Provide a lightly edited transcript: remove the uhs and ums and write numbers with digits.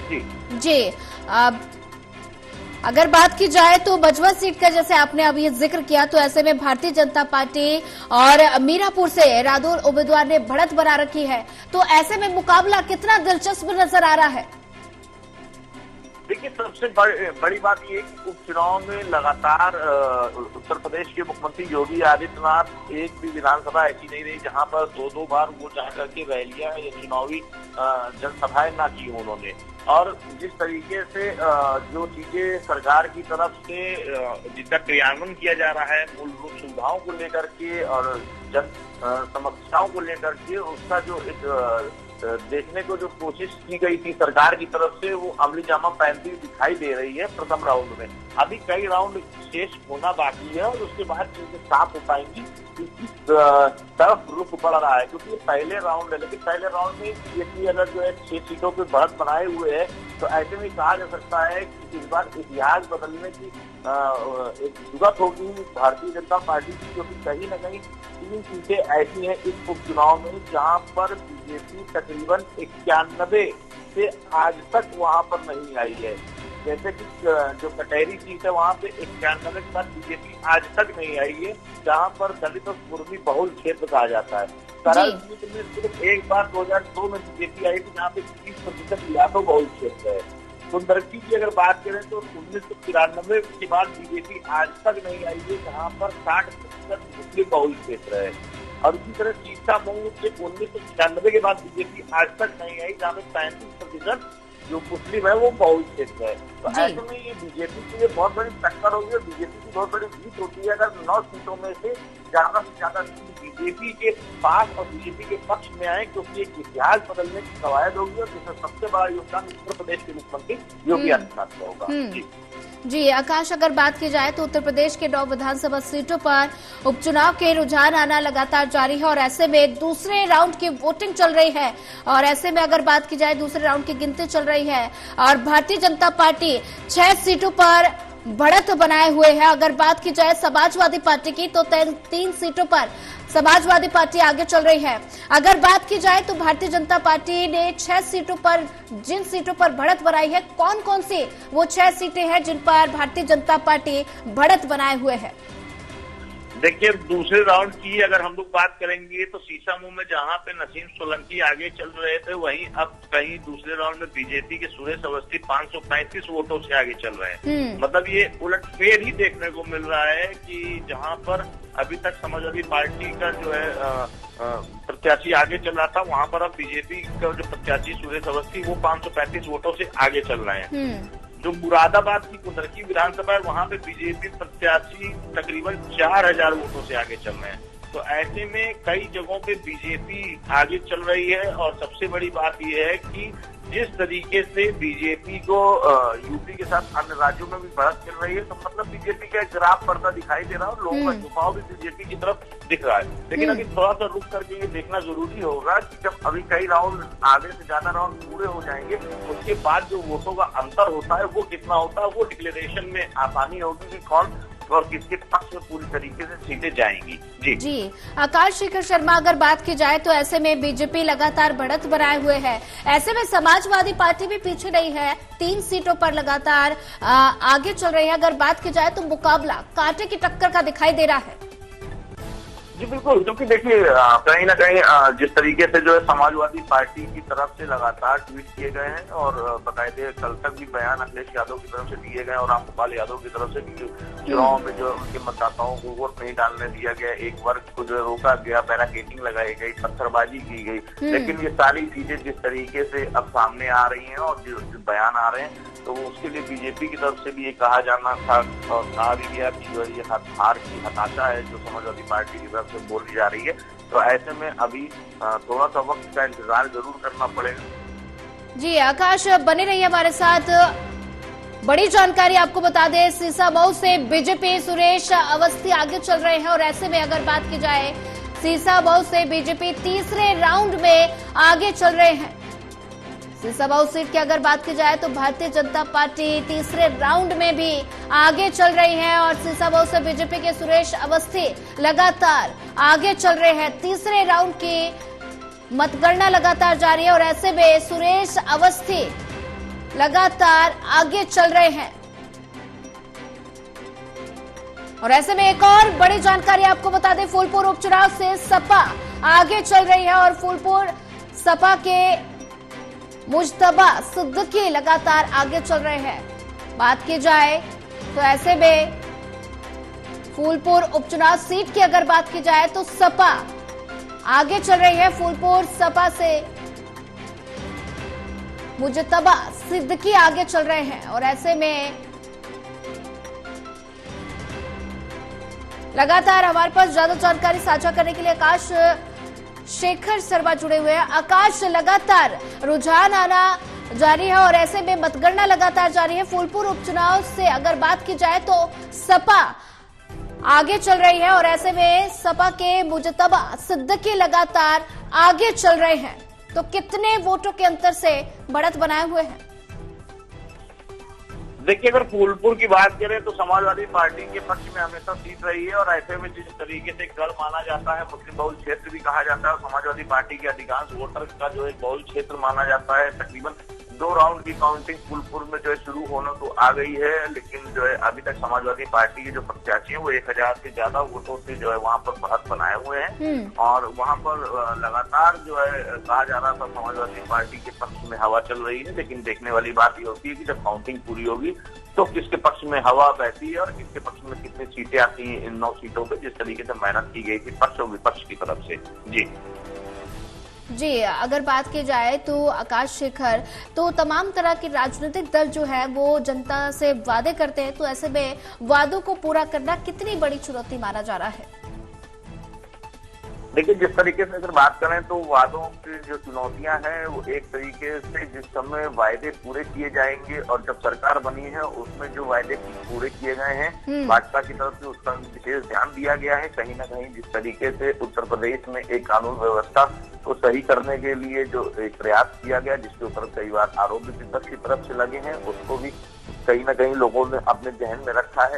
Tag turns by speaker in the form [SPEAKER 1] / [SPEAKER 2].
[SPEAKER 1] जी
[SPEAKER 2] जी। अगर बात की जाए तो बजवा सीट का जैसे आपने अभी जिक्र किया, तो ऐसे में भारतीय जनता पार्टी और मीरापुर से रादौर उम्मीदवार ने बढ़त बना रखी है, तो ऐसे में मुकाबला कितना दिलचस्प नजर आ रहा है?
[SPEAKER 1] देखिए, सबसे बड़ी बात ये कि उपचुनाव में लगातार उत्तर प्रदेश के मुख्यमंत्री योगी आदित्यनाथ एक भी विधानसभा ऐसी नहीं रही जहां पर दो बार वो जा करके रैलियां या चुनावी जनसभाएं ना की उन्होंने। और जिस तरीके से जो चीजें सरकार की तरफ से जिसका क्रियान्वयन किया जा रहा है मूलभूत सुविधाओं को लेकर के और जन समस्याओं को लेकर के, उसका जो एक देखने को जो कोशिश की गई थी सरकार की तरफ से, वो अमली जामा पहनती दिखाई दे रही है प्रथम राउंड में। अभी कई राउंड शेष होना बाकी है और उसके बाद चीजें साफ हो पाएंगी किस तरफ रुख बढ़ रहा है, क्योंकि पहले राउंड है। लेकिन पहले राउंड में बीजेपी अगर जो है 6 सीटों पे बढ़त बनाए हुए है, तो ऐसे में कहा जा सकता है कि इस बार इतिहास बदलने की एक जरूरत होगी भारतीय जनता पार्टी की, क्योंकि कहीं न कहीं 3 सीटें ऐसी हैं इस उपचुनाव में जहां पर बीजेपी तकरीबन 91 से आज तक वहां पर नहीं आई है। जैसे कि जो कटहरी सीट है वहां पे 91 के बाद बीजेपी आज तक नहीं आई है, जहां पर दलित और कुर्मी बहुल क्षेत्र कहा जाता है। करल सीट में सिर्फ एक बार 2002 में बीजेपी आई थी, जहाँ पे 30% यादव बहुल क्षेत्र है। कुंदरकी की अगर बात करें तो 1993 के बाद बीजेपी आज तक नहीं आई है, जहाँ पर 60% मुस्लिम बहुल क्षेत्र है। और इसी तरह सीतामऊ से 1996 के बाद बीजेपी आज तक नहीं आई, जहाँ पे 35% जो मुस्लिम है वो बहुल क्षेत्र है। तो ऐसे में ये बीजेपी के लिए बहुत बड़ी टक्कर होगी और बीजेपी की बहुत बड़ी जीत होती है अगर 9 सीटों में से ज्यादा सीट बीजेपी के पास और बीजेपी के पक्ष में आए, क्योंकि एक इतिहास बदलने की कवायद होगी और जिसमें सबसे बड़ा योगदान उत्तर प्रदेश के मुख्यमंत्री योगी आदित्यनाथ का होगा।
[SPEAKER 2] जी आकाश, अगर बात की जाए तो उत्तर प्रदेश के 9 विधानसभा सीटों पर उपचुनाव के रुझान आना लगातार जारी है और ऐसे में दूसरे राउंड की वोटिंग चल रही है। और ऐसे में अगर बात की जाए दूसरे राउंड की गिनती चल रही है और भारतीय जनता पार्टी 6 सीटों पर बढ़त बनाए हुए है। अगर बात की जाए समाजवादी पार्टी की तो 3 सीटों पर समाजवादी पार्टी आगे चल रही है। अगर बात की जाए तो भारतीय जनता पार्टी ने 6 सीटों पर, जिन सीटों पर बढ़त बनाई है, कौन कौन सी वो 6 सीटें हैं जिन पर भारतीय जनता पार्टी बढ़त बनाए हुए है?
[SPEAKER 1] देखिए, दूसरे राउंड की अगर हम लोग बात करेंगे तो सीसामऊ में जहां पे नसीम सोलंकी आगे चल रहे थे, वहीं अब कहीं दूसरे राउंड में बीजेपी के सुरेश अवस्थी 535 वोटों से आगे चल रहे हैं। मतलब ये उलटफेर ही देखने को मिल रहा है कि जहां पर अभी तक समाजवादी पार्टी का जो है प्रत्याशी आगे चल रहा था, वहां पर अब बीजेपी का जो प्रत्याशी सुरेश अवस्थी वो 535 वोटों से आगे चल रहे हैं। जो मुरादाबाद की कुंदरकी विधानसभा है वहां पे बीजेपी प्रत्याशी तकरीबन 4000 वोटों से आगे चल रहे हैं। तो ऐसे में कई जगहों पे बीजेपी आगे चल रही है और सबसे बड़ी बात यह है कि जिस तरीके से बीजेपी को यूपी के साथ अन्य राज्यों में भी बढ़त मिल रही है, तो मतलब बीजेपी का एक ग्राफ बढ़ता दिखाई दे रहा है और लोगों का झुकाव भी बीजेपी की तरफ दिख रहा है। लेकिन अभी थोड़ा सा रुक करके ये देखना जरूरी होगा कि जब अभी कई राउंड आगे से ज्यादा राउंड पूरे हो जाएंगे, उसके बाद जो वोटों का अंतर होता है वो कितना होता है, वो डिक्लेरेशन में आसानी होगी कि कौन और किसके पक्ष में पूरी तरीके से सीटें जाएंगी।
[SPEAKER 2] जी आकाश शेखर शर्मा, अगर बात की जाए तो ऐसे में बीजेपी लगातार बढ़त बनाए हुए है, ऐसे में समाजवादी पार्टी भी पीछे नहीं है, 3 सीटों पर लगातार आगे चल रही है। अगर बात की जाए तो मुकाबला कांटे की टक्कर का दिखाई दे रहा है।
[SPEAKER 1] जी बिल्कुल, क्योंकि देखिए कहीं ना कहीं जिस तरीके से जो है समाजवादी पार्टी की तरफ से लगातार ट्वीट किए गए हैं और बाकायदे कल तक भी बयान अखिलेश यादव की तरफ से दिए गए और रामगोपाल यादव की तरफ से भी चुनाव में जो उनके मतदाताओं को वोट नहीं डालने दिया गया, एक वर्ग को जो है रोका गया, बैरिकेडिंग लगाई गई, पत्थरबाजी की गई। लेकिन ये सारी चीजें जिस तरीके से अब सामने आ रही है और जो बयान आ रहे हैं, तो उसके लिए बीजेपी की तरफ से भी ये कहा जाना था और कहा भी गया कि जो ये हार की हताशा है जो समाजवादी पार्टी की तरफ से बोली जा रही है। तो ऐसे में अभी थोड़ा सा वक्त का इंतजार जरूर करना पड़ेगा।
[SPEAKER 2] जी आकाश, बने रहिए हमारे साथ। बड़ी जानकारी आपको बता दें, सीसामऊ से बीजेपी सुरेश अवस्थी आगे चल रहे हैं और ऐसे में अगर बात की जाए सीसामऊ से बीजेपी तीसरे राउंड में आगे चल रहे हैं। सीसामऊ सीट की अगर बात की जाए तो भारतीय जनता पार्टी तीसरे राउंड में भी आगे चल रही है और सीसामऊ से बीजेपी के सुरेश अवस्थी लगातार आगे चल रहे हैं। तीसरे राउंड की मतगणना लगातार जारी है और ऐसे में सुरेश अवस्थी लगातार आगे चल रहे हैं। और ऐसे में एक और बड़ी जानकारी आपको बता दें, फूलपुर उपचुनाव से सपा आगे चल रही है और फूलपुर सपा के मुजतबा सिद्दीकी लगातार आगे चल रहे हैं। बात की जाए तो ऐसे में फूलपुर उपचुनाव सीट की अगर बात की जाए तो सपा आगे चल रही है। फूलपुर सपा से मुजतबा सिद्दीकी आगे चल रहे हैं और ऐसे में लगातार हमारे पास ज्यादा जानकारी साझा करने के लिए आकाश शेखर शर्मा जुड़े हुए हैं। आकाश, लगातार रुझान आना जारी है और ऐसे में मतगणना लगातार जारी है। फूलपुर उपचुनाव से अगर बात की जाए तो सपा आगे चल रही है और ऐसे में सपा के मुजतबा सिद्दीकी लगातार आगे चल रहे हैं। तो कितने वोटों के अंतर से बढ़त बनाए हुए हैं?
[SPEAKER 1] देखिए, अगर फूलपुर की बात करें तो समाजवादी पार्टी के पक्ष में हमेशा सीट रही है और ऐसे में जिस तरीके से गढ़ माना जाता है, मुस्लिम बहुल क्षेत्र भी कहा जाता है और समाजवादी पार्टी के अधिकांश वोटर का जो एक बहुल क्षेत्र माना जाता है। तकरीबन 2 राउंड की काउंटिंग फूलपुर में जो है शुरू होने तो आ गई है, लेकिन जो है अभी तक समाजवादी पार्टी के जो प्रत्याशी है वो 1000 से ज्यादा वोटों से जो है वहाँ पर बढ़त बनाए हुए हैं और वहाँ पर लगातार जो है कहा जा रहा था समाजवादी पार्टी के पक्ष में हवा चल रही है। लेकिन देखने वाली बात ये होती है कि जब काउंटिंग पूरी होगी तो किसके पक्ष में हवा बहती है और किसके पक्ष में कितनी सीटें आती हैं इन 9 सीटों पे, जिस तरीके से मेहनत की गई थी पक्ष और विपक्ष की तरफ से।
[SPEAKER 2] जी, अगर बात की जाए तो आकाश शेखर, तो तमाम तरह के राजनीतिक दल जो है वो जनता से वादे करते हैं, तो ऐसे में वादों को पूरा करना कितनी बड़ी चुनौती माना जा रहा है?
[SPEAKER 1] देखिए, जिस तरीके से अगर बात करें तो वादों की जो चुनौतियां हैं वो एक तरीके से जिस समय वायदे पूरे किए जाएंगे और जब सरकार बनी है उसमें जो वायदे पूरे किए गए हैं भाजपा की तरफ से उस पर विशेष ध्यान दिया गया है। कहीं ना कहीं जिस तरीके से उत्तर प्रदेश में एक कानून व्यवस्था को सही करने के लिए जो एक प्रयास किया गया, जिसके ऊपर कई बार आरोप भी विपक्ष की तरफ से लगे हैं, उसको भी कहीं ना कहीं लोगों ने अपने जहन में रखा है।